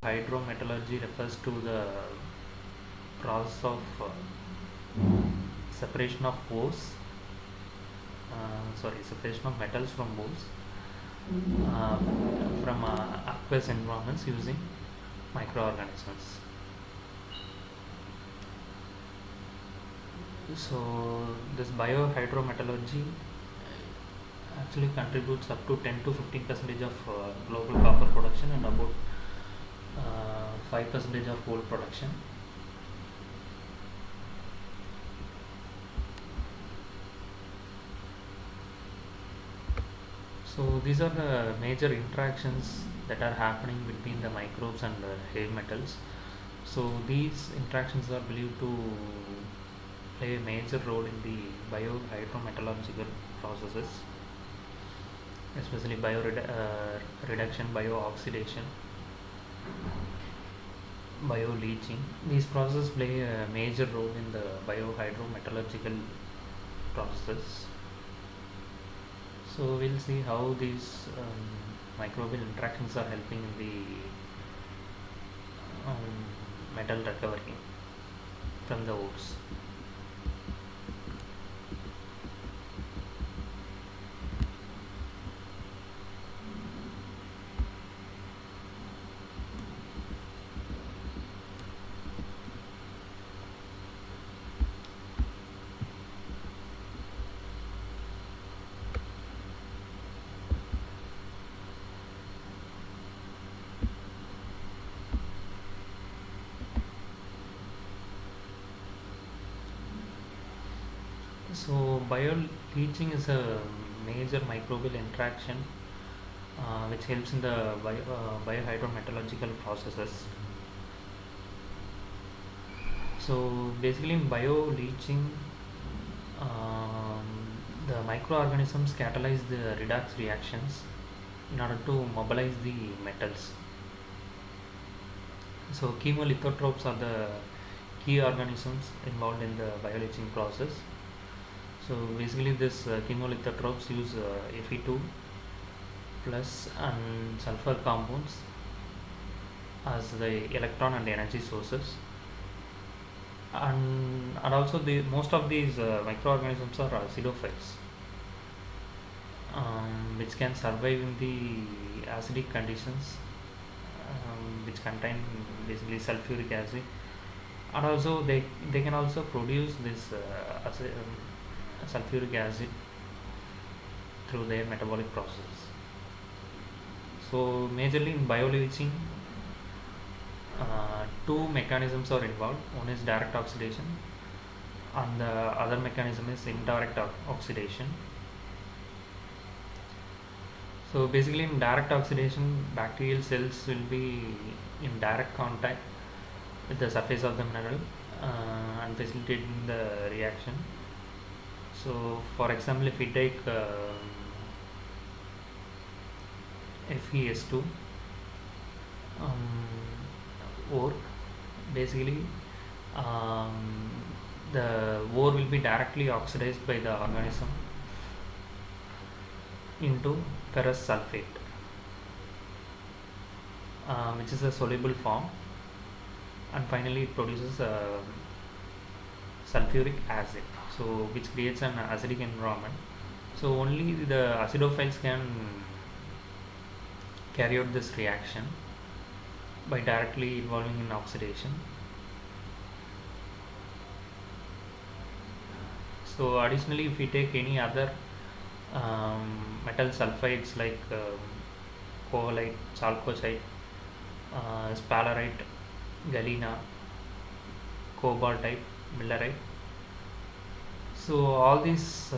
Biohydrometallurgy refers to the process of separation of ores, separation of metals from ores uh, from aqueous environments using microorganisms. So this biohydrometallurgy actually contributes up to 10 to 15 percentage of global copper production and about 5 percentage of gold production. So these are the major interactions that are happening between the microbes and the heavy metals. So these interactions are believed to play a major role in the biohydrometallurgical processes, especially bioreduction, bio-oxidation, bio-leaching. These processes play a major role in the biohydrometallurgical processes. So we'll see how these microbial interactions are helping in the metal recovery from the ores. So bio-leaching is a major microbial interaction which helps in the biohydrometallurgical processes. So basically in bio-leaching, um, the microorganisms catalyze the redox reactions in order to mobilize the metals. So chemolithotropes are the key organisms involved in the bio-leaching process. So basically this chemolithotropes use Fe2 plus and sulfur compounds as the electron and energy sources, and also the most of these microorganisms are acidophiles, which can survive in the acidic conditions, which contain basically sulfuric acid, and also they can also produce this sulfuric acid through their metabolic process. So majorly in bioleaching, two mechanisms are involved. One is direct oxidation and the other mechanism is indirect oxidation. So basically in direct oxidation, bacterial cells will be in direct contact with the surface of the mineral and facilitating the reaction. So for example, if we take FeS2 ore, basically the ore will be directly oxidized by the organism into ferrous sulfate, which is a soluble form, and finally it produces sulfuric acid, so which creates an acidic environment. So only the acidophiles can carry out this reaction by directly involving in oxidation. So additionally, if we take any other metal sulfides like covalite, chalcocite, sphalerite, galena, cobaltite, millerite, so all these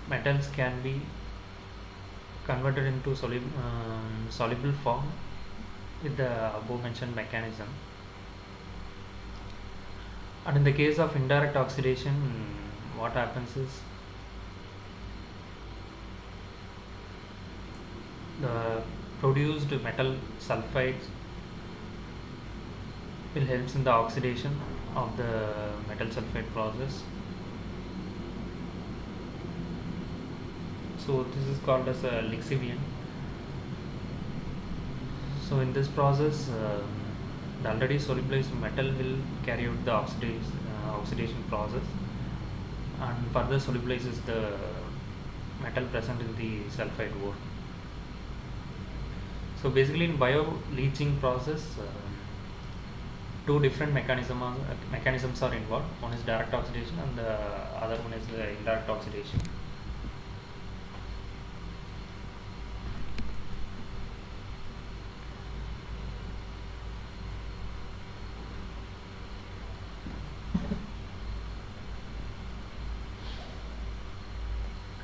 metals can be converted into soluble form with the above mentioned mechanism. And in the case of indirect oxidation, what happens is the produced metal sulfides will help in the oxidation of the metal sulfide process. So this is called as a lixiviant. So in this process, the already solubilized metal will carry out the oxidation process and further solubilizes the metal present in the sulfide ore. So basically in bio leaching process, two different mechanisms are involved. One is direct oxidation and the other one is the indirect oxidation.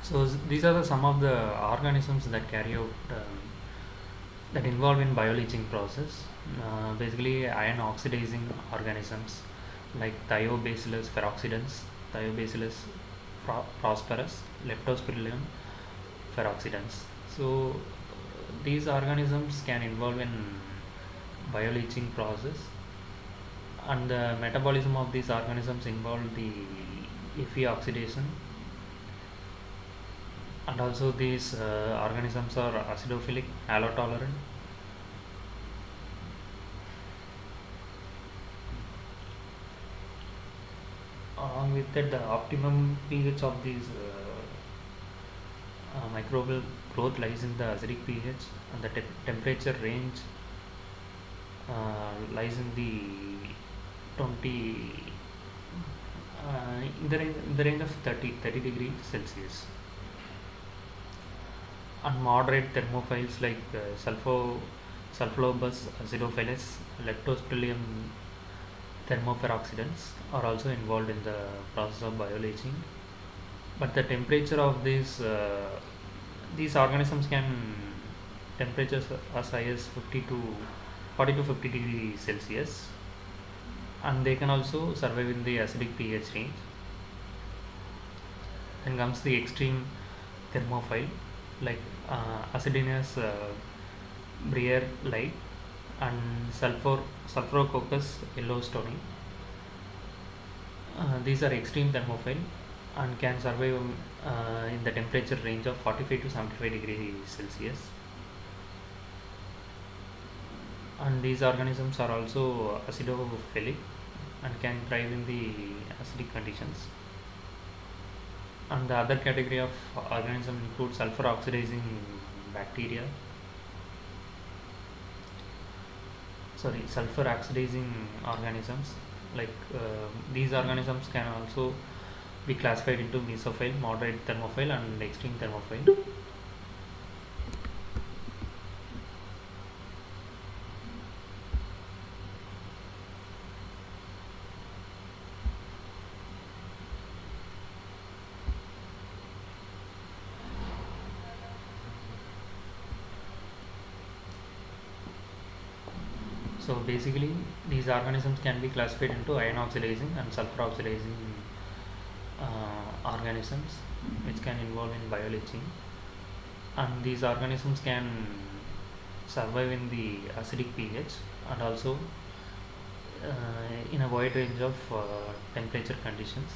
So these are some of the organisms that carry out that involve in bioleaching process. Basically, iron oxidizing organisms like Thiobacillus peroxidans, Thiobacillus prosperus, Leptospirillum peroxidans. So these organisms can involve in bioleaching process, and the metabolism of these organisms involve the Fe oxidation, and also these organisms are acidophilic, halotolerant. Along with that, the optimum pH of these microbial growth lies in the acidic pH, and the temperature range lies in the 20 in the range of 30 degrees Celsius. And moderate thermophiles like sulfolobus acidophilus, Leptospirillum thermoperoxidans are also involved in the process of bioleaching. But the temperature of these organisms can temperatures as high as 50 to 40 to 50 degrees Celsius, and they can also survive in the acidic pH range. Then comes the extreme thermophile like acidinous Brier light and Sulfurococcus yellowstoni. These are extreme thermophile and can survive in the temperature range of 45 to 75 degrees Celsius. And these organisms are also acidophilic and can thrive in the acidic conditions. And the other category of organism includes sulfur oxidizing bacteria. Sulfur oxidizing organisms like these organisms can also be classified into mesophile, moderate thermophile, and extreme thermophile. So basically, these organisms can be classified into iron oxidizing and sulfur oxidizing organisms, which can involve in bioleaching. And these organisms can survive in the acidic pH and also in a wide range of temperature conditions.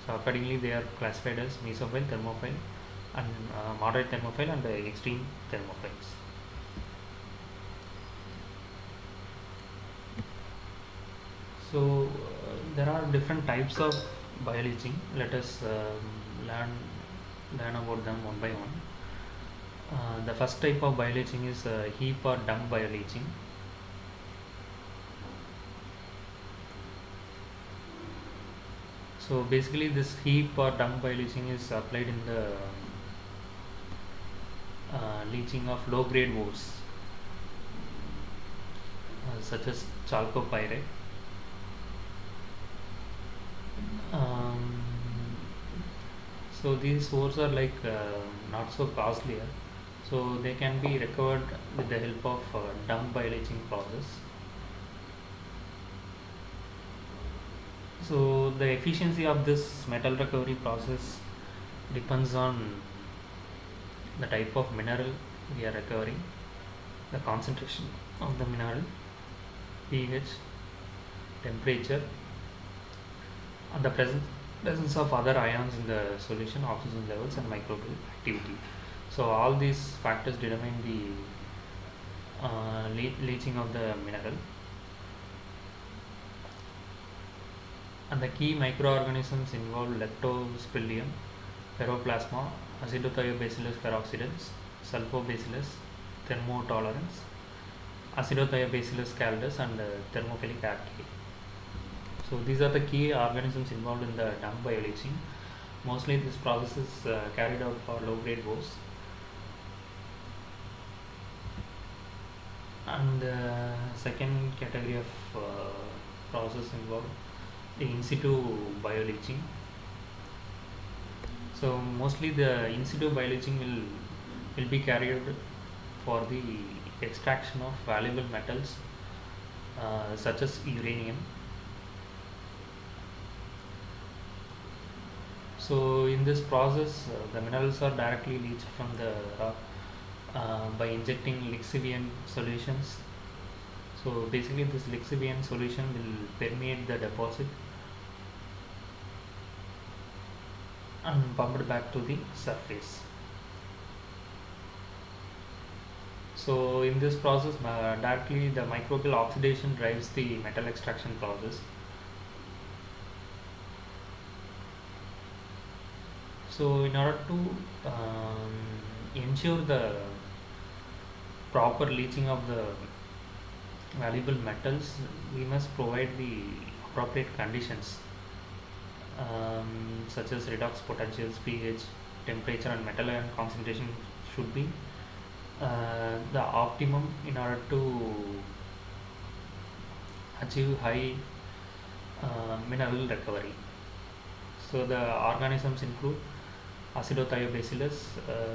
So accordingly, they are classified as mesophile, thermophile, and moderate thermophile and extreme thermophiles. So there are different types of bioleaching. Let us learn about them one by one. The first type of bioleaching is heap or dump bioleaching. So basically, this heap or dump bioleaching is applied in the leaching of low-grade ores such as chalcopyrite. So these ores are like not so costlier, so they can be recovered with the help of dump bioleaching process. So the efficiency of this metal recovery process depends on the type of mineral we are recovering, the concentration of the mineral, pH, temperature, and the presence of other ions in the solution, oxygen levels, and microbial activity. So all these factors determine the leaching of the mineral. And the key microorganisms involve Leptosporidium, Ferroplasma, Acidothiobacillus peroxidans, Sulfobacillus thermotolerans, Acidothiobacillus caldus, and thermophilic archaea. So these are the key organisms involved in the dung bioleaching. Mostly this process is carried out for low-grade ores. And the second category of process involved the in situ bioleaching. So mostly the in situ bioleaching will be carried for the extraction of valuable metals such as uranium. So in this process, the minerals are directly leached from the rock by injecting lixiviant solutions. So basically, this lixiviant solution will permeate the deposit and pumped back to the surface. So in this process, directly the microbial oxidation drives the metal extraction process. So in order to ensure the proper leaching of the valuable metals, we must provide the appropriate conditions such as redox potentials, pH, temperature, and metal ion concentration should be the optimum in order to achieve high mineral recovery. So the organisms include Acidothiobacillus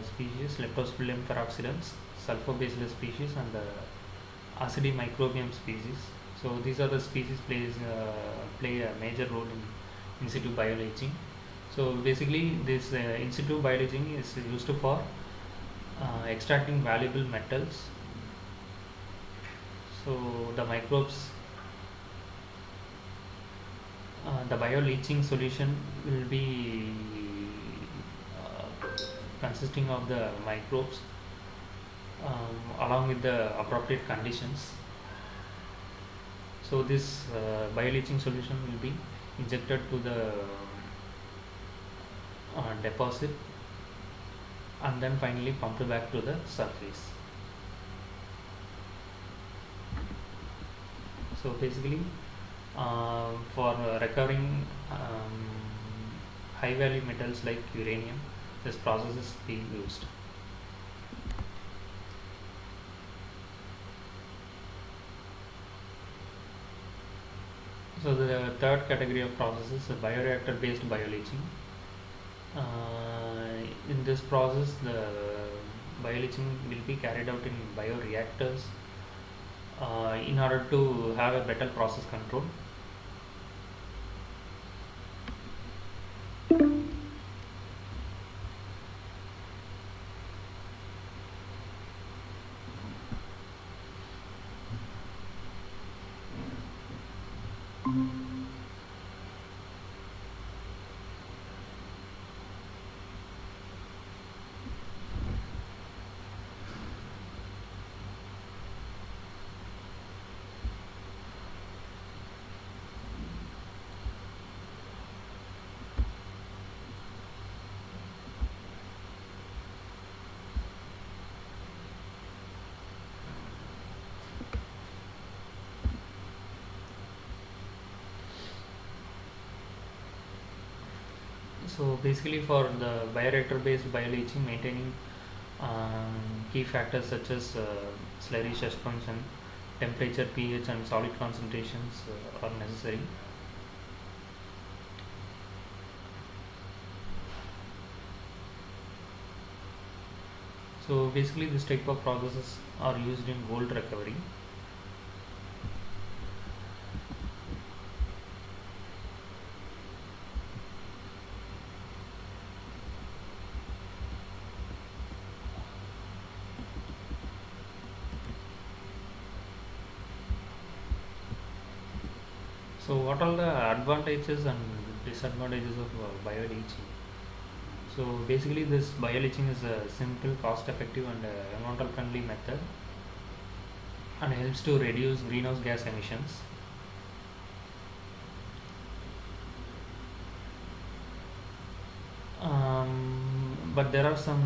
species, Leptosporidium peroxidans, Sulfobacillus species, and the Acidimicrobium species. So these are the species play a major role in situ bioleaching. So basically, this in situ bioleaching is used for extracting valuable metals. So the microbes, the bioleaching solution will be consisting of the microbes along with the appropriate conditions. So this bioleaching solution will be injected to the deposit and then finally pumped back to the surface. So basically, for recovering high value metals like uranium, this process is being used. So the third category of processes is bioreactor based bioleaching. In this process, the bioleaching will be carried out in bioreactors in order to have a better process control. So basically, for the bioreactor based bioleaching, maintaining key factors such as slurry suspension, temperature, pH, and solid concentrations are necessary. So basically, this type of processes are used in gold recovery. So what are the advantages and disadvantages of bioleaching? So basically, this bioleaching is a simple, cost-effective, and environmental-friendly method. and helps to reduce greenhouse gas emissions. But there are some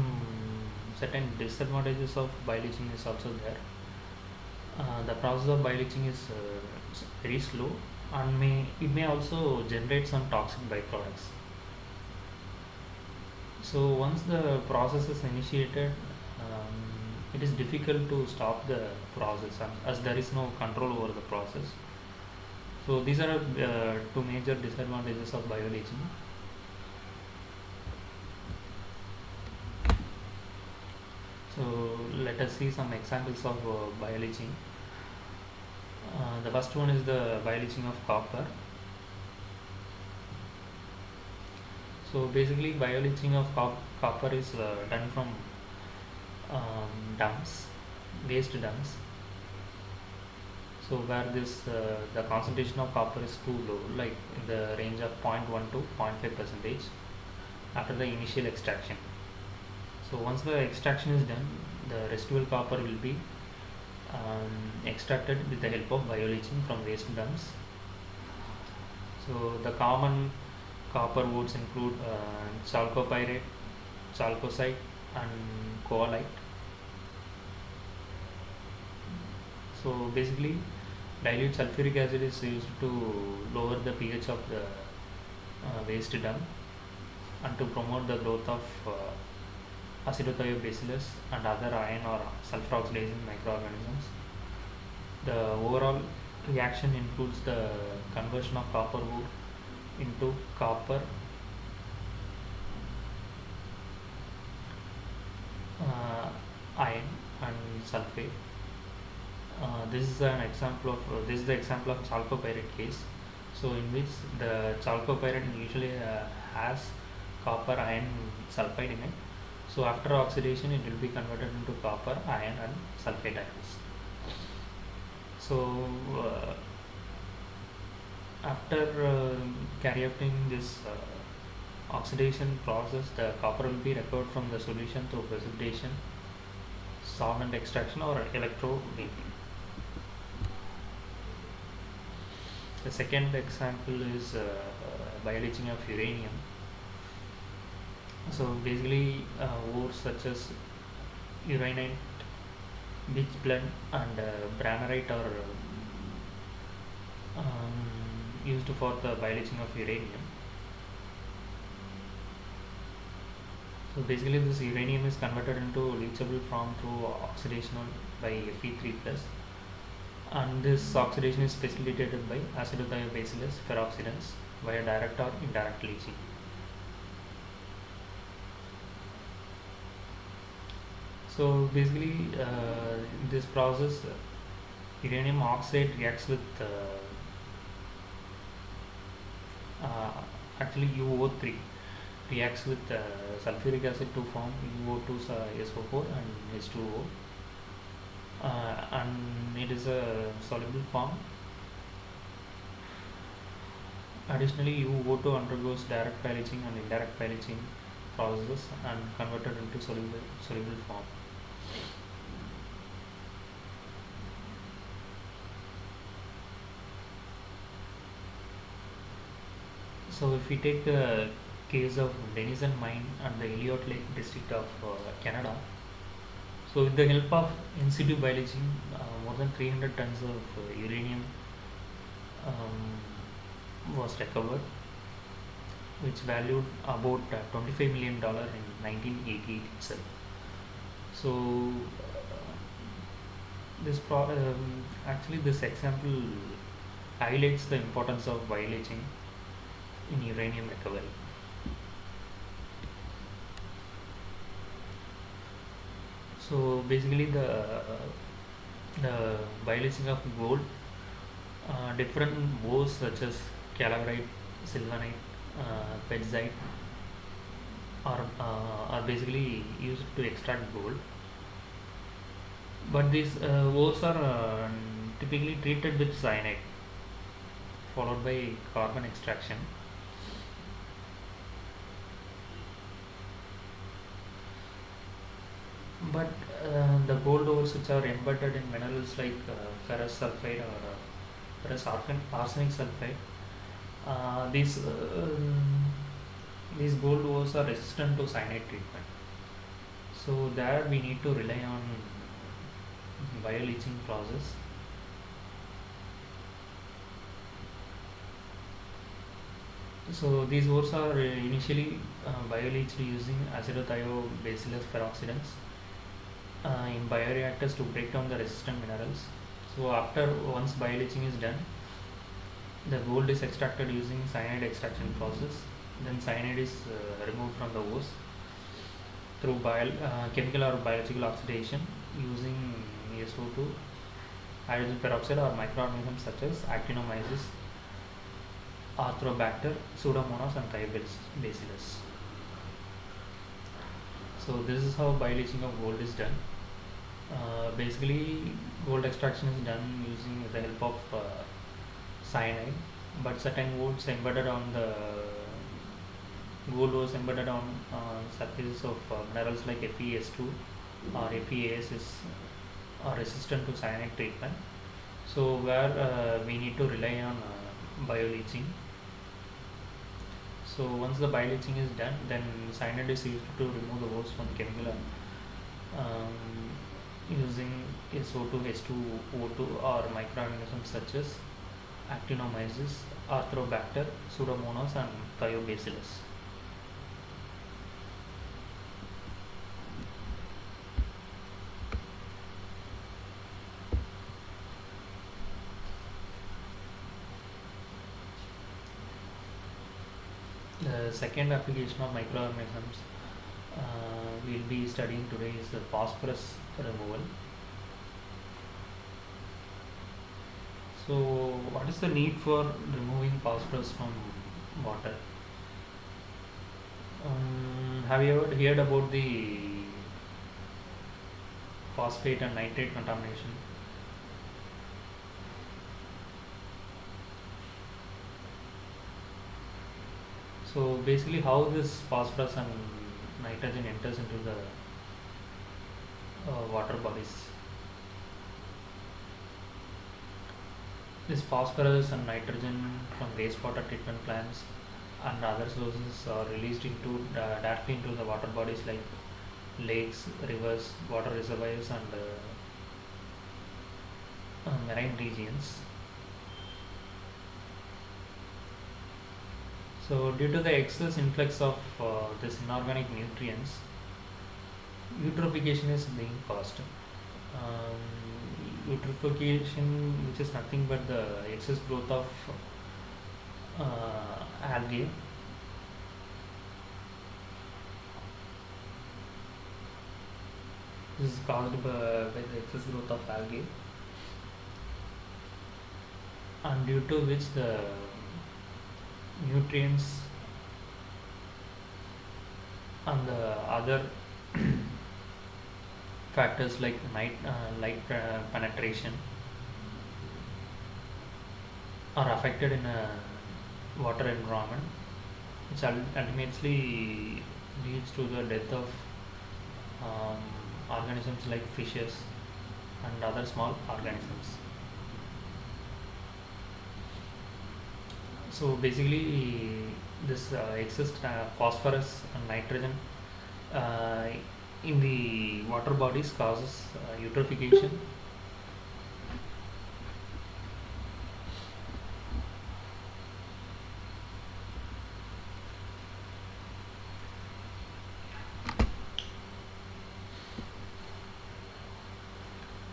certain disadvantages of bioleaching is also there. The process of bioleaching is very slow, and may also generate some toxic byproducts. So once the process is initiated, it is difficult to stop the process as there is no control over the process. So these are two major disadvantages of bioleaching. So let us see some examples of bioleaching. The first one is the bioleaching of copper. So basically, bioleaching of copper is done from dumps, waste dumps. So where the concentration of copper is too low, like in the range of 0.1 to 0.5% after the initial extraction. So once the extraction is done, the residual copper will be extracted with the help of bioleaching from waste dumps. So the common copper ores include chalcopyrite, chalcocite, and coalite. So basically, dilute sulfuric acid is used to lower the pH of the waste dump and to promote the growth of acidothiobasilus and other iron or sulfur oxidizing microorganisms. The overall reaction includes the conversion of copper ore into copper, iron, and sulfate. This is the example of chalcopyrite case. So in which the chalcopyrite usually has copper, iron, sulfide in it. So after oxidation, it will be converted into copper, iron, and sulfate ions. So after carrying this oxidation process, the copper will be recovered from the solution through precipitation, solvent extraction, or electrolytic. The second example is bioleaching of uranium. So basically, ores such as uraninite, pitchblende, and branerite are used for the bioleaching of uranium. So basically, this uranium is converted into leachable form through oxidation by Fe3+, and this oxidation is facilitated by acidothiobasilus peroxidans via direct or indirect leaching. So basically, in this process, uranium oxide reacts with actually UO3 reacts with sulfuric acid to form UO2 SO4 and H2O, and it is a soluble form. Additionally, UO2 undergoes direct bioleaching and indirect bioleaching processes and converted into soluble form. So if we take the case of Denison mine and the Elliott Lake district of Canada, so with the help of in situ bioleaching, more than 300 tons of uranium was recovered, which valued about $25 million in 1988 itself. So actually this example highlights the importance of bioleaching in uranium recovery. So basically, the bioleaching of gold, different ores such as calaverite, sylvanite, petzite are basically used to extract gold. But these ores are typically treated with cyanide, followed by carbon extraction. But and the gold ores which are embedded in minerals like ferrous sulfide or arsenic sulfide. These gold ores are resistant to cyanide treatment. So there we need to rely on bioleaching process. So these ores are initially bioleached using acidothioBacillus peroxidans in bioreactors to break down the resistant minerals. So after once bioleaching is done, the gold is extracted using cyanide extraction process. Then cyanide is removed from the ores through chemical or biological oxidation using SO2, hydrogen peroxide, or microorganisms such as actinomyces, Arthrobacter, Pseudomonas, and Thiobacillus. So this is how bioleaching of gold is done. Basically, gold extraction is done using the help of cyanide, but certain golds embedded on the gold was embedded on surfaces of minerals like FeS2 or FeAs are resistant to cyanide treatment. So where we need to rely on bioleaching. So once the bioleaching is done, then cyanide is used to remove the ores from chemical using SO2, H2O2, or microorganisms such as actinomyces, Arthrobacter, Pseudomonas, and Thiobacillus. The second application of microorganisms we'll be studying today is the phosphorus removal. So, what is the need for removing phosphorus from water? Have you ever heard about the phosphate and nitrate contamination? So basically, how this phosphorus and nitrogen enters into the water bodies. This phosphorus and nitrogen from wastewater treatment plants and other sources are released directly into the water bodies like lakes, rivers, water reservoirs, and marine regions. So due to the excess influx of this inorganic nutrients, eutrophication is being caused. Eutrophication, which is nothing but the excess growth of algae. This is caused by the excess growth of algae, and due to which the nutrients and the other factors like light penetration are affected in a water environment, which ultimately leads to the death of organisms like fishes and other small organisms. So basically, this excess phosphorus and nitrogen uh, in the water bodies causes eutrophication.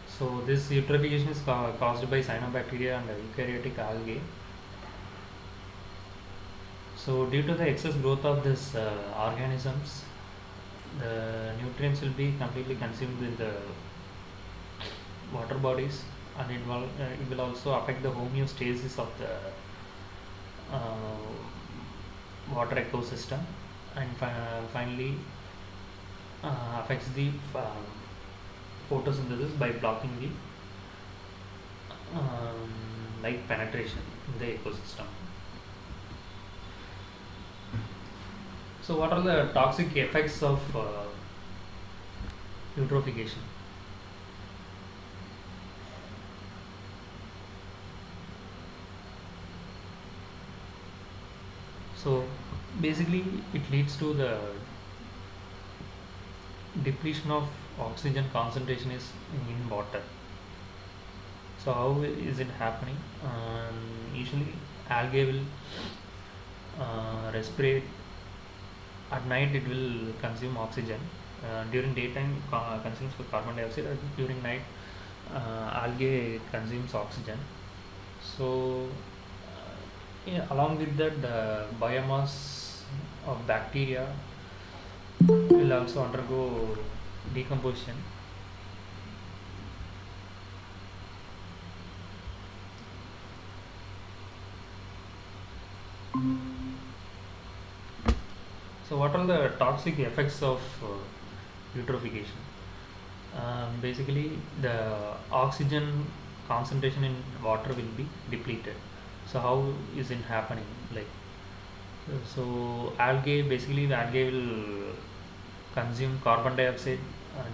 So this eutrophication is caused by cyanobacteria and eukaryotic algae. So due to the excess growth of these organisms, the nutrients will be completely consumed in the water bodies, and it will also affect the homeostasis of the water ecosystem, and finally affects the photosynthesis by blocking the light penetration in the ecosystem. So, what are the toxic effects of eutrophication? So basically it leads to the depletion of oxygen concentration is in water. So how is it happening? Usually algae will respirate. At night it will consume oxygen. During daytime consumes carbon dioxide. During night algae consumes oxygen. So yeah, along with that the biomass of bacteria will also undergo decomposition. So what are the toxic effects of eutrophication? Basically, the oxygen concentration in water will be depleted. So how is it happening? Like so, algae will consume carbon dioxide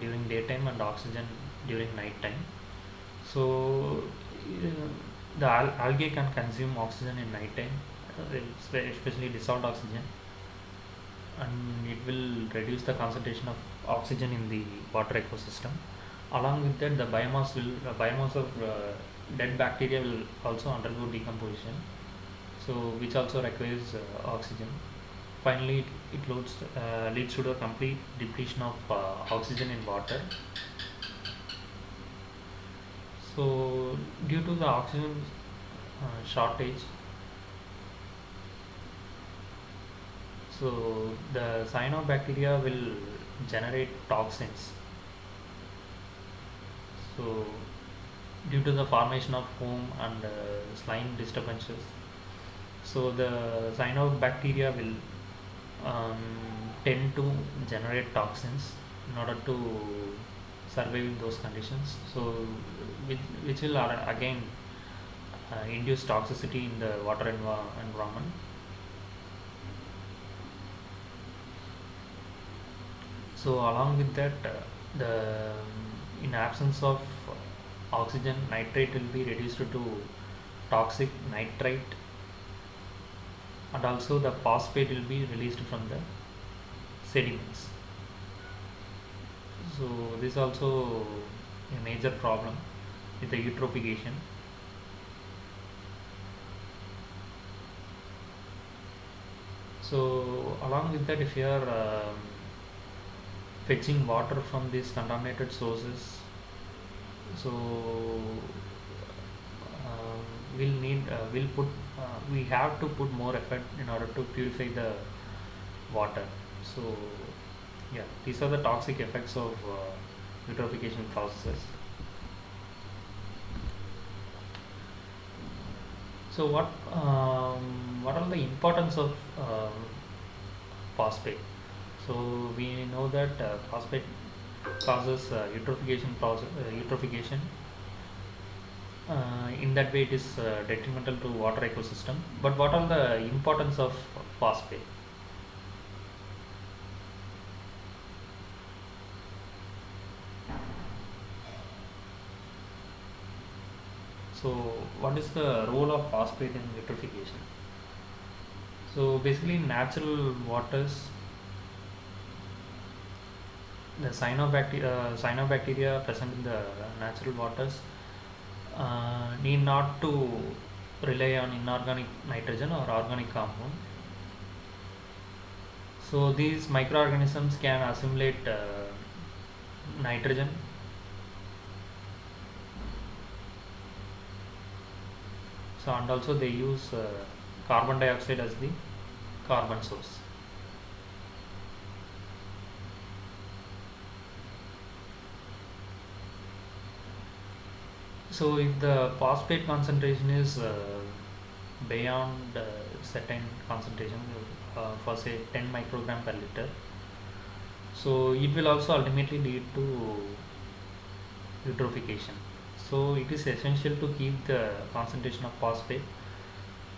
during daytime and oxygen during night time. So the algae can consume oxygen in night time, especially dissolved oxygen, and it will reduce the concentration of oxygen in the water ecosystem. Along with that, the biomass of dead bacteria will also undergo decomposition, so which also requires oxygen. Finally, it leads to the complete depletion of oxygen in water. So due to the oxygen shortage, so the cyanobacteria will generate toxins. So due to the formation of foam and slime disturbances, so the cyanobacteria will um, tend to generate toxins in order to survive in those conditions. So which will again induce toxicity in the water environment. So along with that, the in absence of oxygen, nitrate will be reduced to toxic nitrite, and also the phosphate will be released from the sediments. So this is also a major problem with the eutrophication. So along with that, if you are fetching water from these contaminated sources, so uh, we have to put more effort in order to purify the water. So yeah, these are the toxic effects of eutrophication processes. So what are the importance of phosphate? So we know that phosphate causes eutrophication. In that way, it is detrimental to water ecosystem. But what are the importance of phosphate? So what is the role of phosphate in eutrophication? So basically, in natural waters, the cyanobacteria present in the natural waters need not to rely on inorganic nitrogen or organic compound. So these microorganisms can assimilate nitrogen. So and also they use carbon dioxide as the carbon source. So if the phosphate concentration is beyond certain concentration, for say 10 microgram per liter, so it will also ultimately lead to eutrophication. So it is essential to keep the concentration of phosphate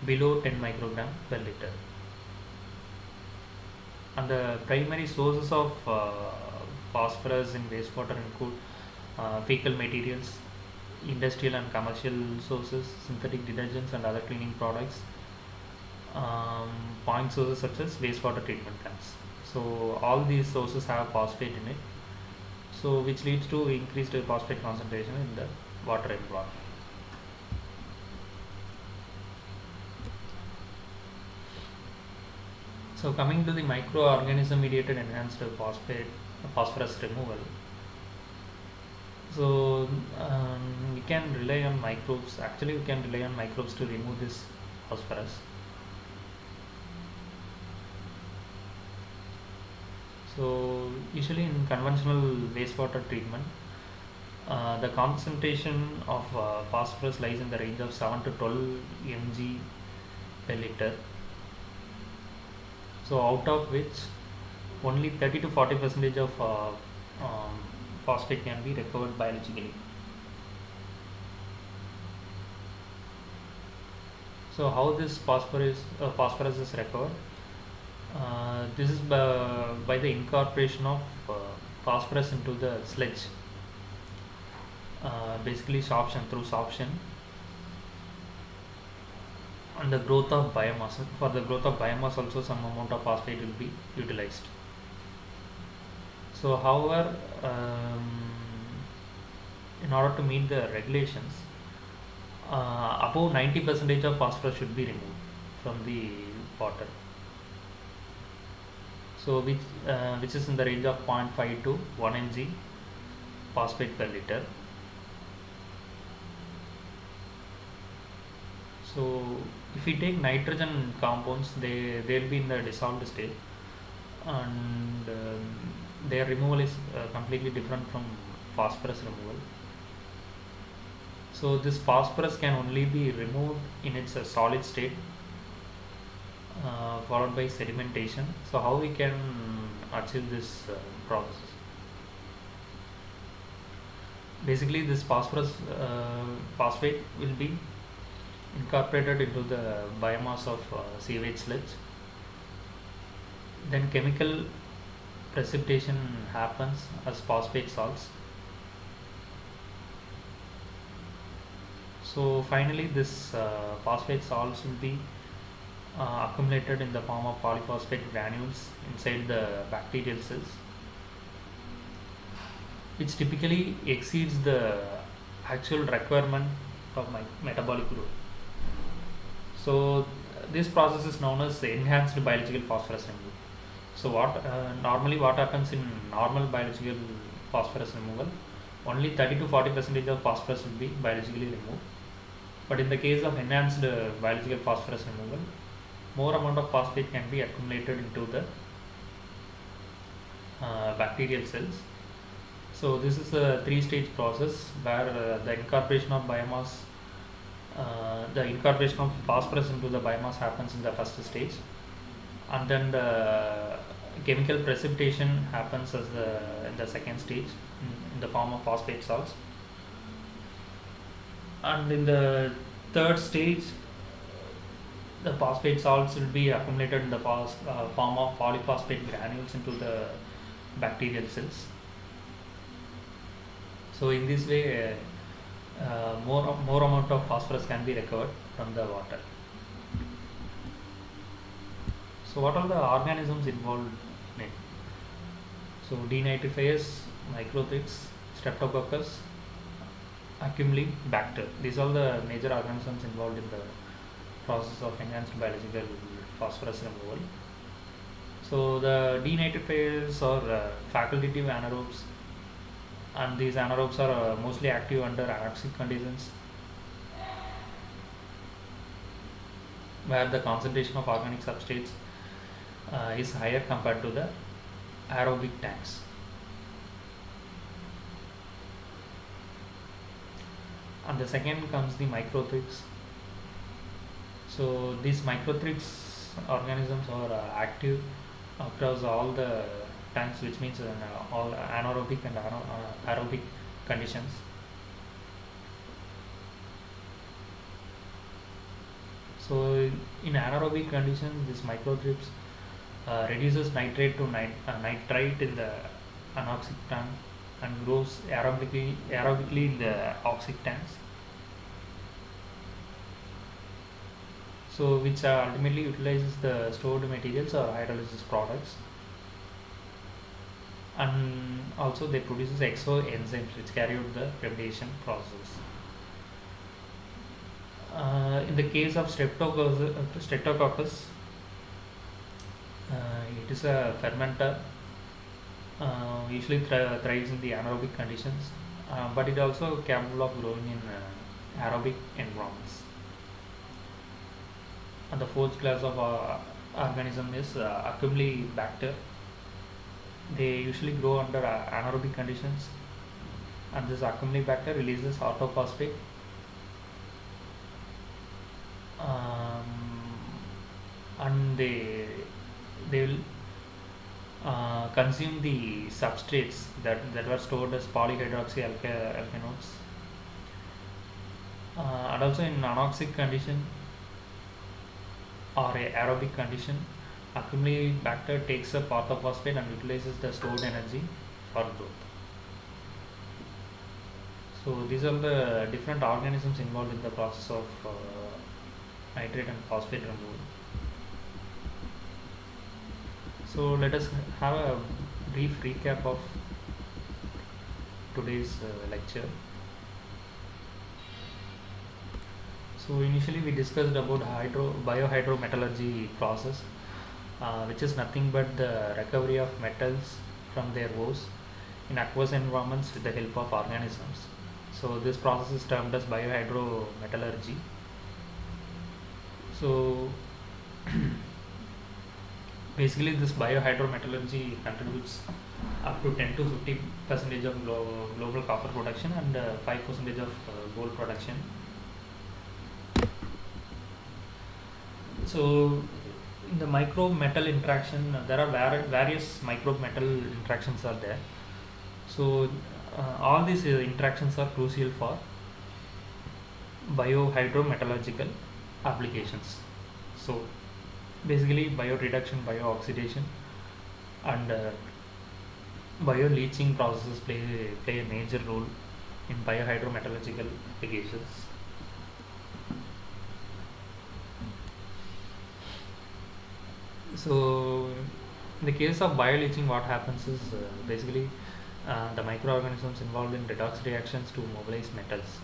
below 10 microgram per liter. And the primary sources of phosphorus in wastewater include fecal materials, industrial and commercial sources, synthetic detergents and other cleaning products, um, point sources such as wastewater treatment plants. So all these sources have phosphate in it, so which leads to increased phosphate concentration in the water environment. So coming to the microorganism mediated enhanced phosphorus removal. So we can rely on microbes. Actually, we can rely on microbes to remove this phosphorus. So usually in conventional wastewater treatment, the concentration of phosphorus lies in the range of 7 to 12 mg per liter. So out of which only 30 to 40 percentage of phosphate can be recovered biologically. So how this phosphorus is recovered? This is by the incorporation of phosphorus into the sludge, basically sorption through sorption, and the growth of biomass. For the growth of biomass also some amount of phosphate will be utilized. So however, in order to meet the regulations, above 90 percentage of phosphorus should be removed from the water. So which is in the range of 0.5 to 1 mg phosphate per liter. So if we take nitrogen compounds, they'll be in the dissolved state, and their removal is completely different from phosphorus removal. So this phosphorus can only be removed in its solid state, followed by sedimentation. So how we can achieve this process? Basically, this phosphate will be incorporated into the biomass of sewage sludge. Then chemical precipitation happens as phosphate salts. So finally, this phosphate salts will be accumulated in the form of polyphosphate granules inside the bacterial cells, which typically exceeds the actual requirement of my metabolic growth. So this process is known as enhanced biological phosphorus removal. So normally what happens in normal biological phosphorus removal? Only 30 to 40 percentage of phosphorus will be biologically removed. But in the case of enhanced biological phosphorus removal, more amount of phosphate can be accumulated into the bacterial cells. So this is a three-stage process where the incorporation of biomass, the incorporation of phosphorus into the biomass happens in the first stage, and then the chemical precipitation happens as in the second stage in the form of phosphate salts, and in the third stage the phosphate salts will be accumulated in the form of polyphosphate granules into the bacterial cells. So in this way, more amount of phosphorus can be recovered from the water. So what are the organisms involved in it? So denitrifiers, microthrips, streptococcus, acumuli, bacter. These are the major organisms involved in the process of enhanced biological phosphorus removal. So the denitrifiers are facultative anaerobes, and these anaerobes are mostly active under anoxic conditions, where the concentration of organic substrates is higher compared to the aerobic tanks. And the second comes the microthrips. So these microthrips organisms are active across all the tanks, which means all anaerobic and aerobic conditions. So in anaerobic conditions, this microthrips reduces nitrate to nitrite in the anoxic tank and grows aerobically in the oxic tanks. so which ultimately utilizes the stored materials or hydrolysis products, and also they produces exoenzymes which carry out the remediation process. In the case of streptococcus, it is a fermenter, usually thrives in the anaerobic conditions, but it also capable of growing in aerobic environments. And the fourth class of organism is Accumbly. They usually grow under anaerobic conditions, and this Accumbly releases orthophosphate, um, and they will consume the substrates that were stored as polyhydroxy alkanotes, and also in anoxic condition or a aerobic condition, Accumbly takes up orthophosphate and utilizes the stored energy for growth. So these are the different organisms involved in the process of nitrate and phosphate removal. So let us have a brief recap of today's lecture. So initially we discussed about biohydrometallurgy process, which is nothing but the recovery of metals from their ores in aqueous environments with the help of organisms. So this process is termed as biohydrometallurgy. So basically this biohydrometallurgy contributes up to 10 to 50% of global copper production and 5% of gold production. So in the microbe metal interaction, there are various microbe metal interactions are there. So all these interactions are crucial for biohydrometallurgical applications. So basically bioreduction, biooxidation, and bioleaching processes play a major role in biohydrometallurgical applications. So in the case of bioleaching, what happens is basically the microorganisms involved in redox reactions to mobilize metals.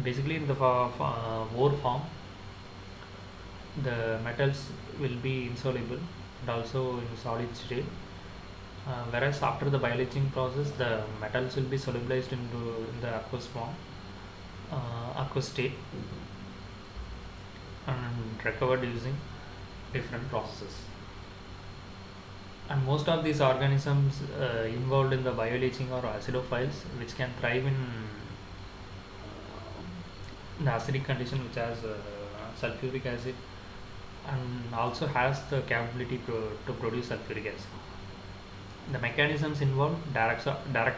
Basically in the ore form, the metals will be insoluble and also in solid state, whereas after the bioleaching process the metals will be solubilized in the aqueous form, aqueous state, and recovered using different processes. And most of these organisms involved in the bioleaching are acidophiles, which can thrive in the acidic condition, which has sulfuric acid, and also has the capability to produce sulfuric acid. The mechanisms involve direct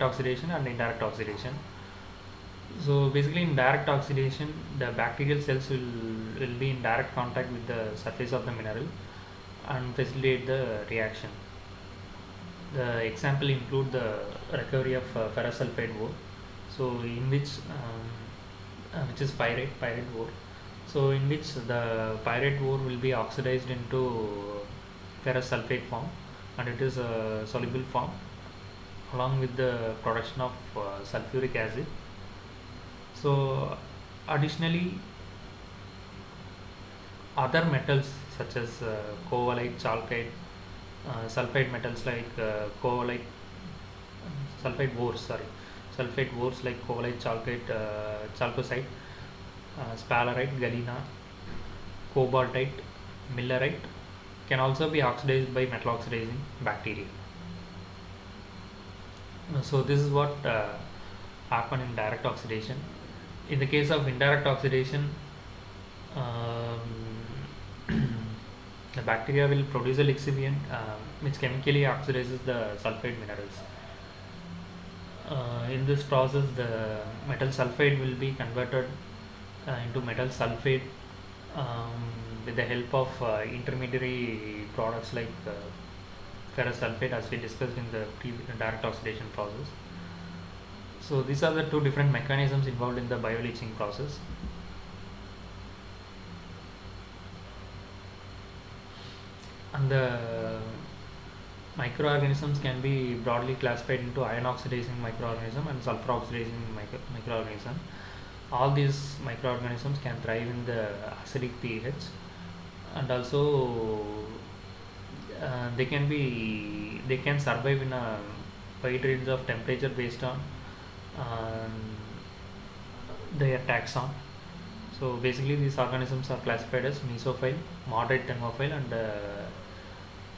oxidation and indirect oxidation. So basically in direct oxidation, the bacterial cells will be in direct contact with the surface of the mineral and facilitate the reaction. The example include the recovery of ferrous sulfide ore, so in which is pyrite ore. So in which the pyrite ore will be oxidized into ferrous sulfate form, and it is a soluble form along with the production of sulfuric acid. So additionally, other metals such as covellite, chalkite, sulfide metals like covellite, sulfide ores like covellite, chalkite, chalcocite, sphalerite, galena, cobaltite, millerite can also be oxidized by metal oxidizing bacteria. So this is what happen in direct oxidation. In the case of indirect oxidation, the bacteria will produce a lixiviant which chemically oxidizes the sulfide minerals. In this process, the metal sulfide will be converted into metal sulfate with the help of intermediary products like ferrous sulfate, as we discussed in the direct oxidation process. So these are the two different mechanisms involved in the bioleaching process. And the microorganisms can be broadly classified into ion oxidizing microorganism and sulfur oxidizing microorganism. All these microorganisms can thrive in the acidic pH, and also they can survive in a wide range of temperature based on um, their taxon. So basically these organisms are classified as mesophile, moderate thermophile, and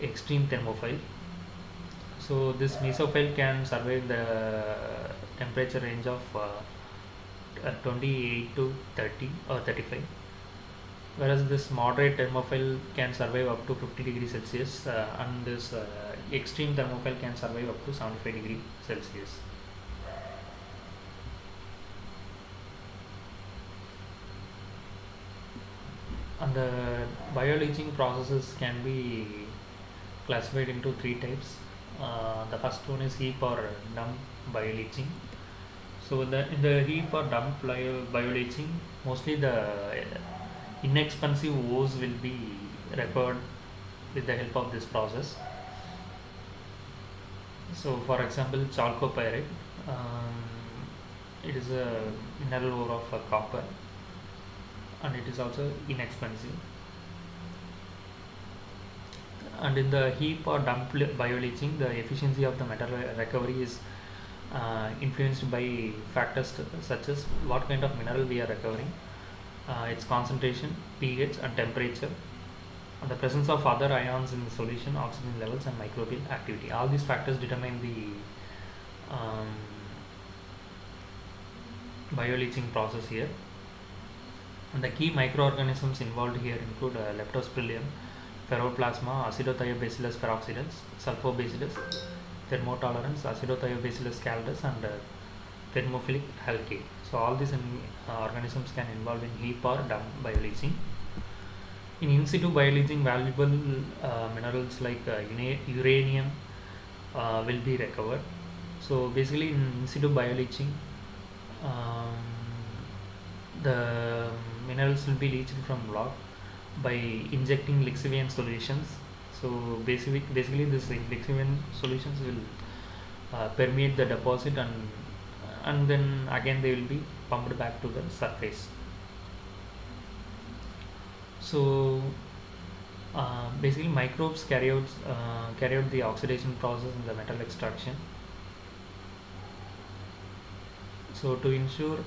extreme thermophile. So this mesophile can survive the temperature range of 28 to 30 or 35, whereas this moderate thermophile can survive up to 50 degrees Celsius, and this extreme thermophile can survive up to 75 degrees Celsius. And the bioleaching processes can be classified into three types. The first one is heap or dump bioleaching. So in the heap or dump bioleaching, mostly the inexpensive ores will be recovered with the help of this process. So for example, chalcopyrite, it is a mineral ore of copper, and it is also inexpensive. And in the heap or dump bioleaching, the efficiency of the metal recovery is influenced by factors such as what kind of mineral we are recovering, its concentration, pH, and temperature, and the presence of other ions in the solution, oxygen levels, and microbial activity. All these factors determine the bioleaching process here. And the key microorganisms involved here include leptospiridium, ferroplasma, acidothiobacillus peroxidans, sulfobacillus, thermotolerance, acidothiobacillus caldus, and thermophilic algae. So all these organisms can involve in heap or dump bioleaching. In in situ bioleaching, valuable minerals like uranium will be recovered. So basically in situ bioleaching, um, the minerals will be leached from rock by injecting lixiviant solutions. So basically this lixiviant solutions will permeate the deposit, and then again they will be pumped back to the surface. So basically microbes carry out the oxidation process in the metal extraction. So to ensure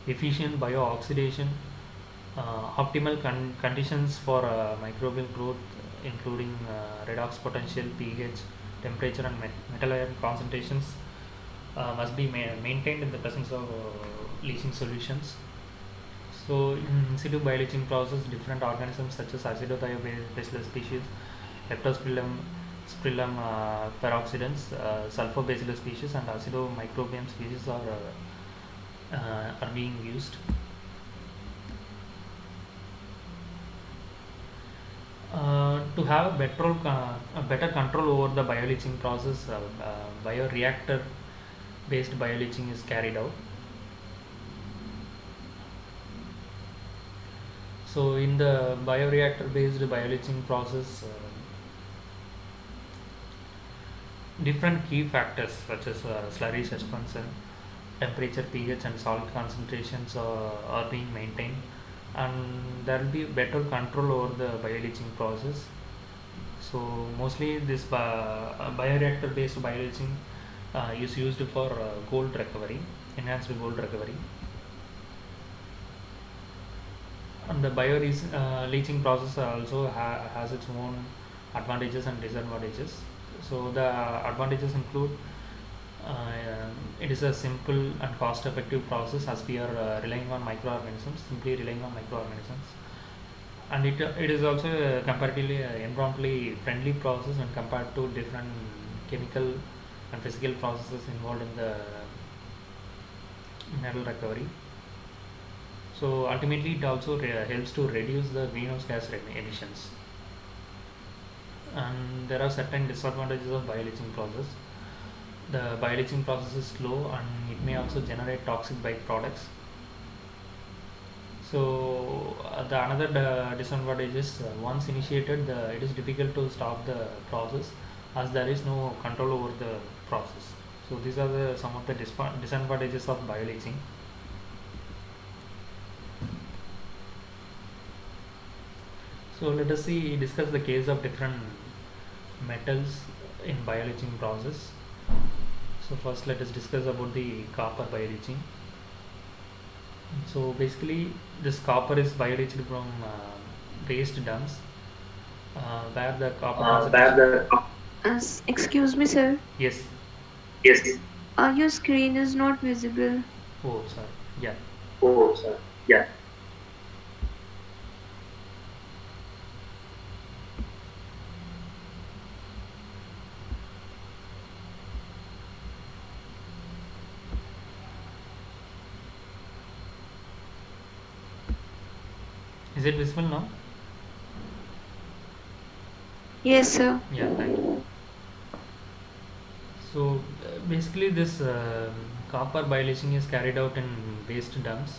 efficient bio-oxidation, optimal conditions for microbial growth, including redox potential, pH, temperature, and metal ion concentrations, must be maintained in the presence of leaching solutions. So in situ bioleaching process, different organisms such as acidothiobacillus species, leptospiridium peroxidans, sulfobacillus species, and acidomicrobium species are being used. To have a better control over the bioleaching process, bioreactor based bioleaching is carried out. So in the bioreactor based bioleaching process, different key factors such as slurry suspension, temperature, pH, and salt concentrations are being maintained, and there will be better control over the bioleaching process. So mostly this bioreactor based bioleaching is used for gold recovery, enhanced gold recovery. And the leaching process also has its own advantages and disadvantages. So the advantages include it is a simple and cost effective process, as we are relying on microorganisms, and it is also a comparatively environmentally friendly process when compared to different chemical and physical processes involved in the mineral recovery. So ultimately it also helps to reduce the greenhouse gas emissions. And there are certain disadvantages of bioleaching process. The bioleaching process is slow and it may also generate toxic byproducts. So the another disadvantage is once initiated, it is difficult to stop the process as there is no control over the process. So these are some of the disadvantages of bioleaching. So let us see discuss the case of different metals in bioleaching process. So first let us discuss about the copper bioleaching. So basically this copper is bioleached from waste dumps where the copper Where concentration. the Excuse me, sir. Yes. yes. Your screen is not visible. Oh, sorry. Yeah. Oh, sir. Yeah. Is it visible now? Yes, sir. Yeah, thank you. So basically, this copper bioleaching is carried out in waste dumps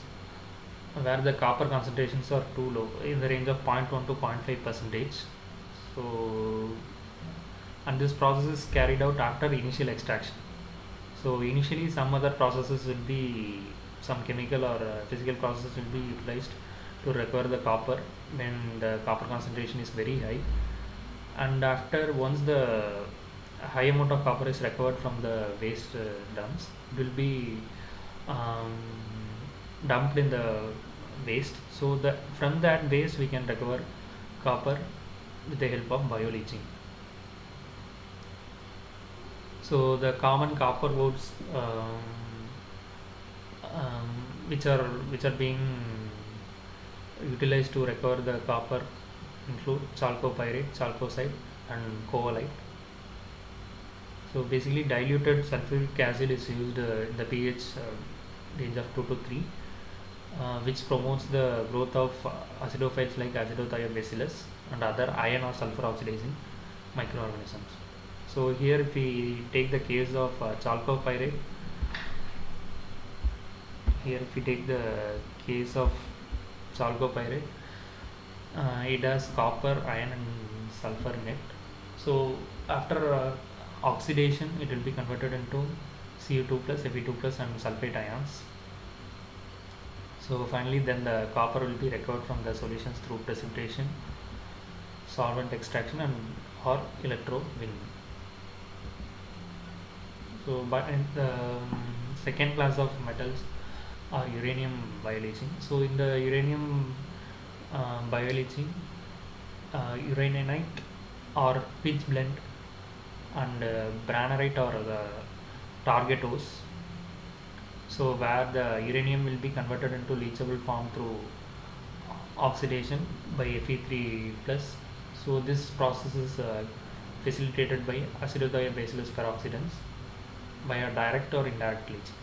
where the copper concentrations are too low in the range of zero point 0.1 to 0.5 percentage. So, and this process is carried out after initial extraction. So initially, some other processes will be some chemical or physical processes will be utilized to recover the copper when the copper concentration is very high. And after once the high amount of copper is recovered from the waste dumps, it will be um, dumped in the waste. So the from that waste we can recover copper with the help of bioleaching. So the common copper ores um, which are being utilized to recover the copper include chalcopyrite, chalcosite, and covalite. So basically, diluted sulfuric acid is used in the pH range of 2 to 3, which promotes the growth of acidophiles like acidothiobacillus and other iron or sulfur oxidizing microorganisms. So here, if we take the case of chalcopyrite, here if we take the case of chalcopyrite, it has copper, iron, and sulfur in it. So after oxidation, it will be converted into Cu2 plus, Fe2 plus, and sulfate ions. So finally, then the copper will be recovered from the solutions through precipitation, solvent extraction, and or electrowinning. So, but in the second class of metals are uranium bioleaching. So in the uranium bioleaching, uraninite or pitch blende and branerite or the target ores. So where the uranium will be converted into leachable form through oxidation by Fe3 plus. So this process is facilitated by acidothiobacillus peroxidans by a direct or indirect leaching.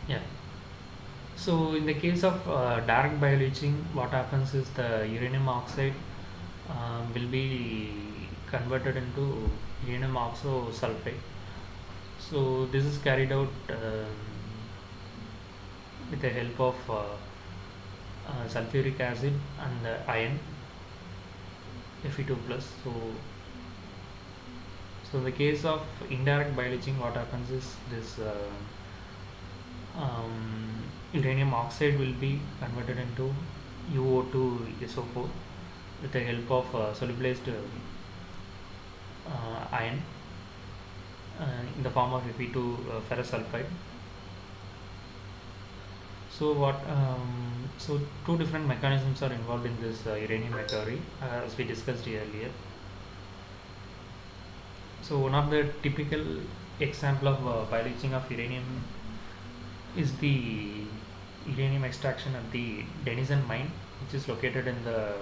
Yeah. So in the case of direct bioleaching, what happens is the uranium oxide will be converted into uranium oxosulfate. So this is carried out with the help of sulfuric acid and iron Fe2 plus. So in the case of indirect bioleaching, what happens is this uranium oxide will be converted into UO2 SO4 with the help of solubilized iron in the form of Fe2 ferrous sulfide. So what So two different mechanisms are involved in this uranium recovery, as we discussed earlier. So one of the typical example of bioleaching of uranium is the uranium extraction at the Denison mine, which is located in the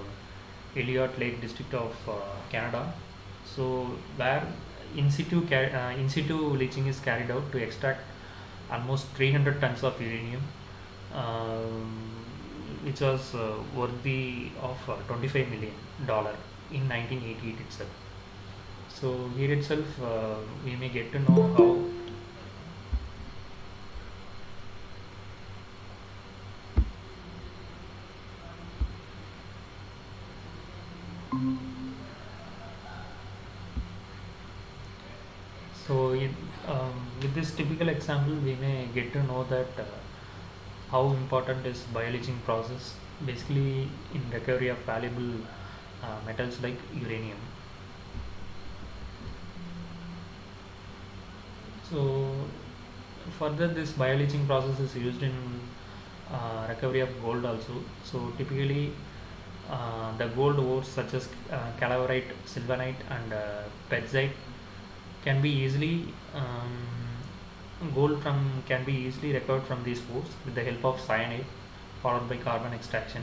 Elliott Lake district of Canada. So where in situ leaching is carried out to extract almost 300 tons of uranium, which was worthy of $25 million in 1988 itself. So here itself, we may get to know how. So with this typical example, we may get to know that how important is bioleaching process basically in recovery of valuable metals like uranium. So further, this bioleaching process is used in recovery of gold also. So typically, the gold ores such as calaverite, sylvanite, and pezite can be easily gold from can be easily recovered from these ores with the help of cyanide, followed by carbon extraction.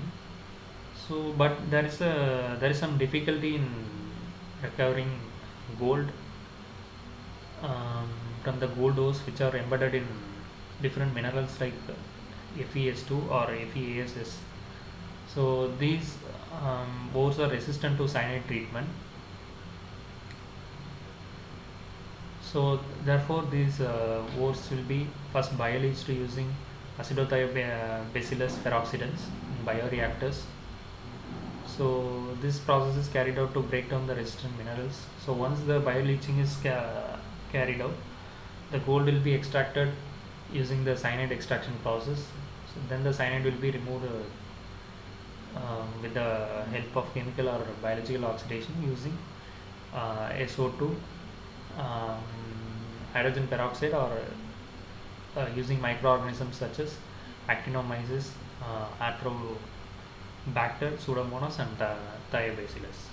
So, but there is some difficulty in recovering gold um, from the gold ores which are embedded in different minerals like FeS2 or FeASS. So these ores are resistant to cyanide treatment. So therefore, these ores will be first bioleached using acidothiobacillus peroxidans in bioreactors. So this process is carried out to break down the resistant minerals. So once the bioleaching is carried out, the gold will be extracted using the cyanide extraction process. So then the cyanide will be removed with the help of chemical or biological oxidation using SO2, um, hydrogen peroxide, or using microorganisms such as actinomyces, Atrobacter, Pseudomonas, and Thiobacillus.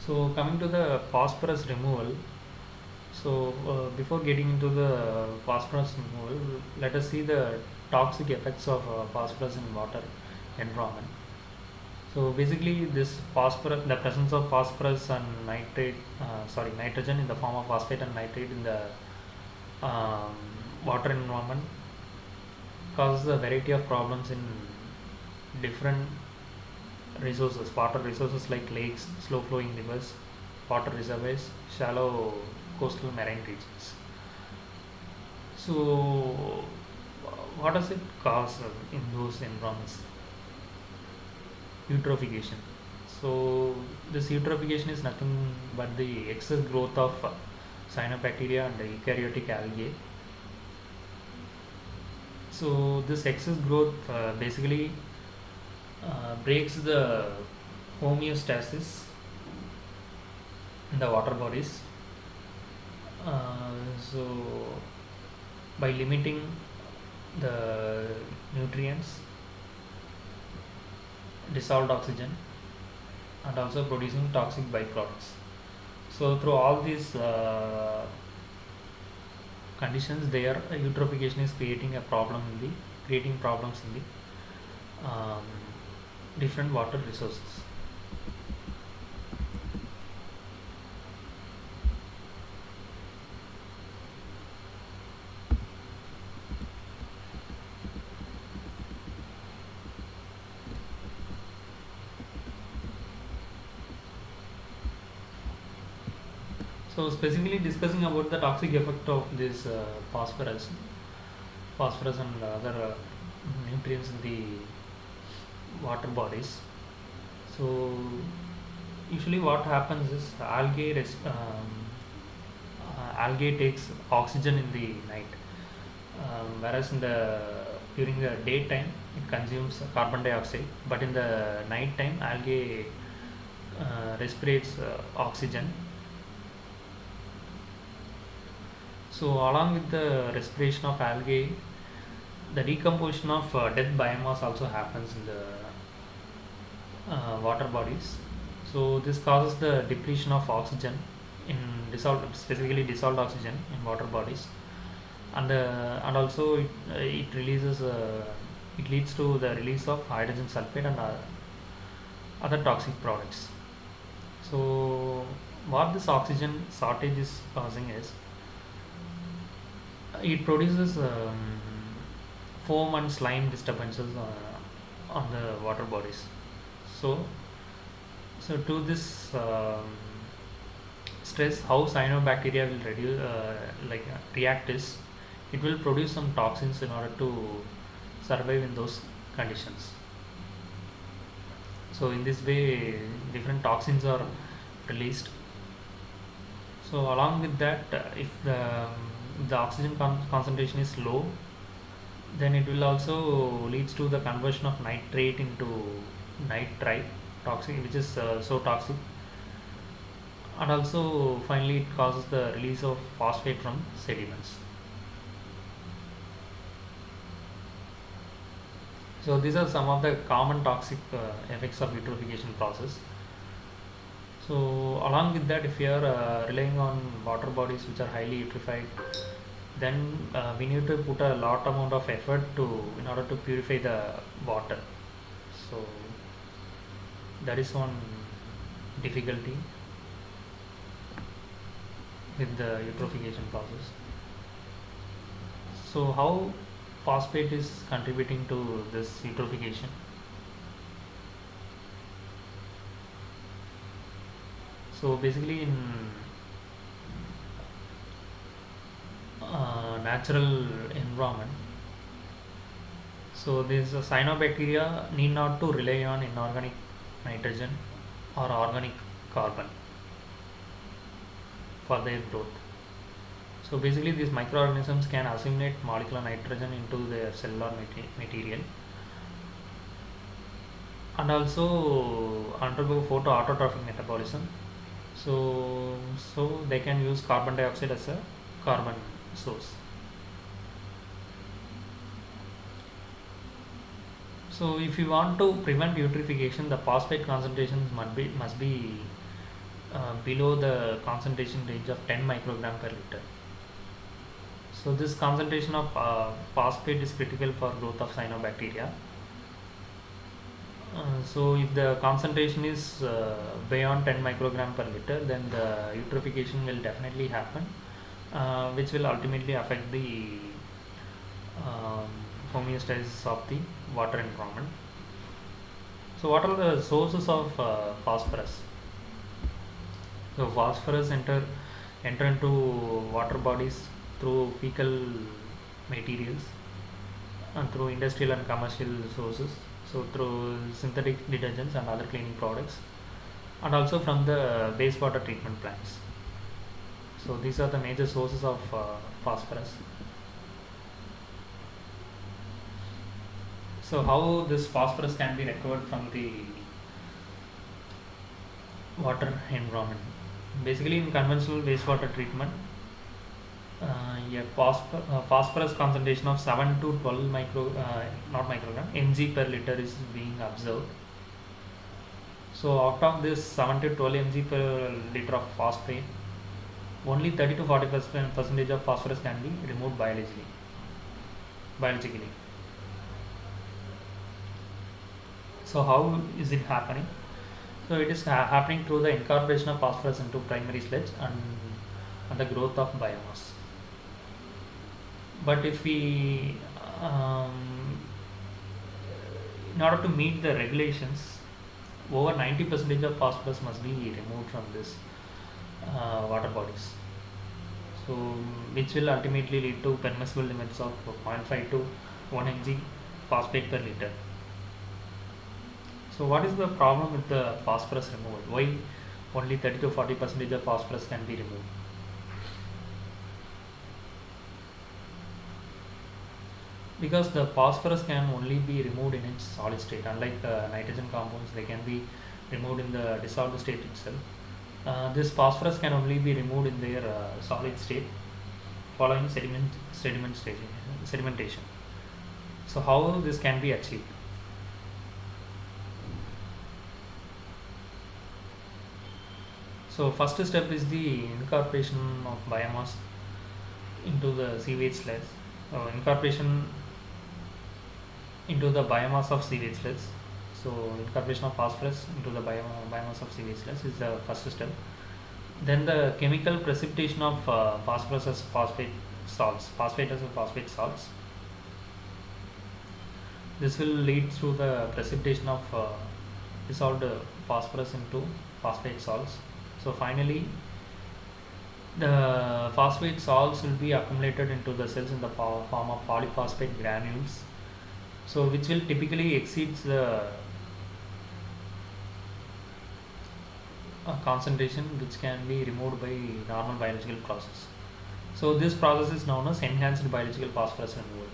So coming to the phosphorus removal. So before getting into the phosphorus removal, let us see the toxic effects of phosphorus in water environment. So basically, this phosphorus, the presence of phosphorus and nitrogen in the form of phosphate and nitrate in the um, water environment causes a variety of problems in different resources, water resources like lakes, slow flowing rivers, water reservoirs, shallow coastal marine regions. So, what does it cause in those environments? Eutrophication. So this eutrophication is nothing but the excess growth of cyanobacteria and eukaryotic algae. So this excess growth basically breaks the homeostasis in the water bodies. So by limiting the nutrients, dissolved oxygen, and also producing toxic byproducts. So through all these conditions, their eutrophication is creating problems in the different water resources. So specifically discussing about the toxic effect of this phosphorus and other nutrients in the water bodies. So usually what happens is algae takes oxygen in the night, whereas during the daytime it consumes carbon dioxide, but in the night time algae respirates oxygen. So along with the respiration of algae, the decomposition of dead biomass also happens in the water bodies. So this causes the depletion of oxygen in dissolved, specifically dissolved oxygen in water bodies, and also it releases it leads to the release of hydrogen sulfate and other toxic products. So what this oxygen shortage is causing is it produces foam and slime disturbances on the water bodies. So to this stress, how cyanobacteria will reduce react is it will produce some toxins in order to survive in those conditions. So in this way, different toxins are released. So along with that, if the oxygen concentration is low, then it will also leads to the conversion of nitrate into nitrite toxic, which is so toxic, and also finally it causes the release of phosphate from sediments. So these are some of the common toxic effects of eutrophication process. So along with that, if you are relying on water bodies which are highly eutrophied, then we need to put a lot amount of effort to in order to purify the water. So that is one difficulty with the eutrophication process. So how phosphate is contributing to this eutrophication? So basically in natural environment, so this cyanobacteria need not to rely on inorganic nitrogen or organic carbon for their growth. So basically these microorganisms can assimilate molecular nitrogen into their cellular material and also undergo photoautotrophic metabolism. So they can use carbon dioxide as a carbon source. So if you want to prevent eutrophication, the phosphate concentrations must be below the concentration range of 10 microgram per liter. So this concentration of phosphate is critical for growth of cyanobacteria. So if the concentration is beyond 10 microgram per liter, then the eutrophication will definitely happen, which will ultimately affect the um, homeostasis of the water environment. So what are the sources of phosphorus? So phosphorus enter into water bodies through fecal materials and through industrial and commercial sources. So through synthetic detergents and other cleaning products, and also from the wastewater treatment plants. So these are the major sources of phosphorus. So how this phosphorus can be recovered from the water environment? Basically, in conventional wastewater treatment, phosphorus concentration of 7 to 12 not microgram mg per liter is being observed. So out of this 7 to 12 mg per liter of phosphate, only 30 to 40% of phosphorus can be removed biologically. So how is it happening? So it is happening through the incorporation of phosphorus into primary sludge and the growth of biomass. But if we in order to meet the regulations, over 90% of phosphorus must be removed from this water bodies. So which will ultimately lead to permissible limits of 0.5 to 1 mg phosphate per liter. So what is the problem with the phosphorus removal? Why only 30 to 40% of phosphorus can be removed? Because the phosphorus can only be removed in its solid state. Unlike nitrogen compounds, they can be removed in the dissolved state itself. This phosphorus can only be removed in their solid state following sedimentation. So how this can be achieved? So first step is the incorporation of biomass into the sewage sludge. Incorporation into the biomass of sewage sludge. So incorporation of phosphorus into the biomass of sewage sludge is the first step. Then the chemical precipitation of phosphorus as phosphate salts. This will lead to the precipitation of dissolved phosphorus into phosphate salts. So finally, the phosphate salts will be accumulated into the cells in the form of polyphosphate granules, so which will typically exceeds the concentration which can be removed by normal biological process. So this process is known as enhanced biological phosphorus removal.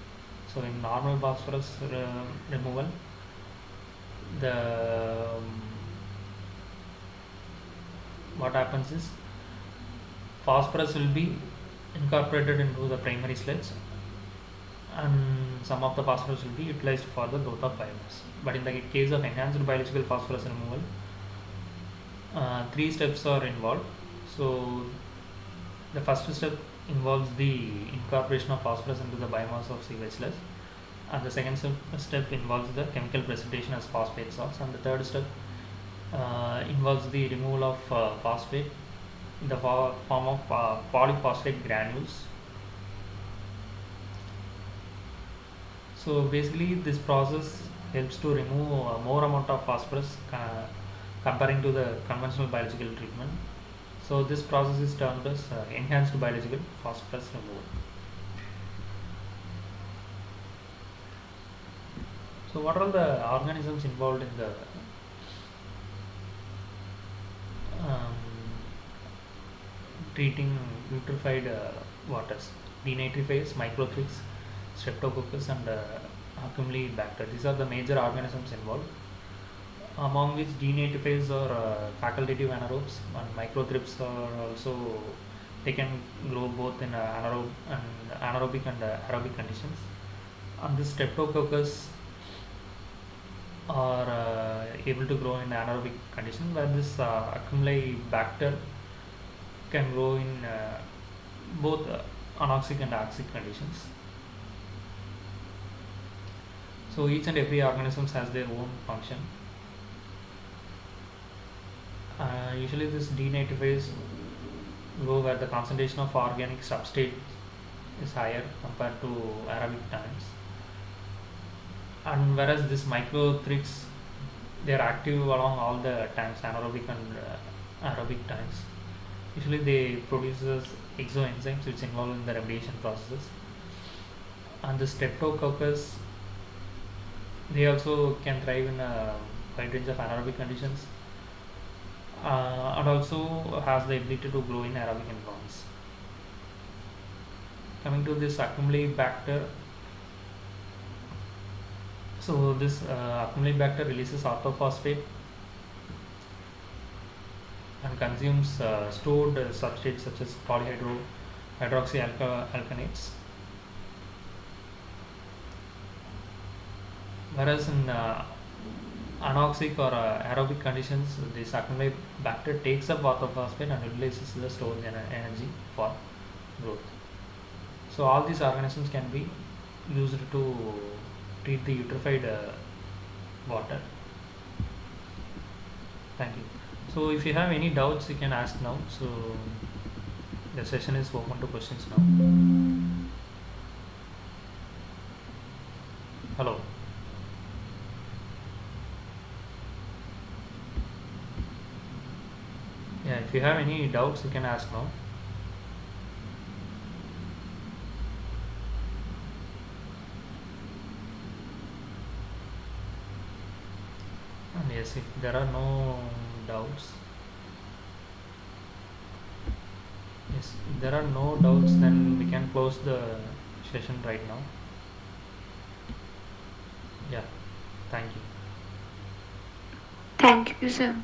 So in normal phosphorus removal, the what happens is phosphorus will be incorporated into the primary sludge, and some of the phosphorus will be utilized for the growth of biomass. But in the case of enhanced biological phosphorus removal, three steps are involved. So the first step involves the incorporation of phosphorus into the biomass of sewage sludge, and the second step involves the chemical precipitation as phosphate salts, and the third step involves the removal of phosphate in the form of polyphosphate granules. So basically this process helps to remove more amount of phosphorus comparing to the conventional biological treatment. So this process is termed as enhanced biological phosphorus removal. So what are the organisms involved in the treating eutrophied waters? Denitrifiers, microthrips, streptococcus, and Acumulibacter. These are the major organisms involved, among which denitrifiers are facultative anaerobes, and microthrips are also, they can grow both in anaerobic and aerobic conditions, and the streptococcus are able to grow in anaerobic condition, where this Acumulibacter can grow in both anoxic and axic conditions. So each and every organism has their own function. Usually this denitrifiers grow where the concentration of organic substrate is higher compared to aerobic times, and whereas this microthrips, they are active along all the times, anaerobic and aerobic times. Usually they produce exoenzymes which involve in the remediation processes, and the streptococcus, they also can thrive in a wide range of anaerobic conditions, and also has the ability to grow in aerobic environments. Coming to this Acumulibacter, so this Acumulibacter releases orthophosphate and consumes stored substrates such as hydroxyalkanates. Whereas in anoxic or aerobic conditions, this Acumulibacter takes up orthophosphate and utilizes the stored energy for growth. So all these organisms can be used to treat the eutrophied water. Thank you. So if you have any doubts, you can ask now. So the session is open to questions now. Hello. Yeah, if you have any doubts, you can ask now. And yes, if there are no doubts, yes, if there are no doubts, then we can close the session right now. Yeah, thank you. Thank you, sir.